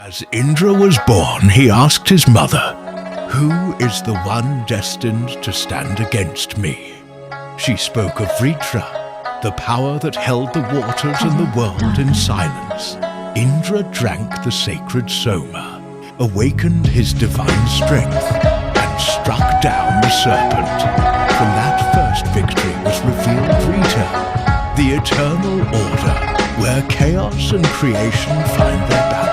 As Indra was born, he asked his mother, "Who is the one destined to stand against me?" She spoke of Vritra, the power that held the waters and the world in silence. Indra drank the sacred Soma, awakened his divine strength, and struck down the serpent. From that first victory was revealed Vrita, the eternal order, where chaos and creation find their balance.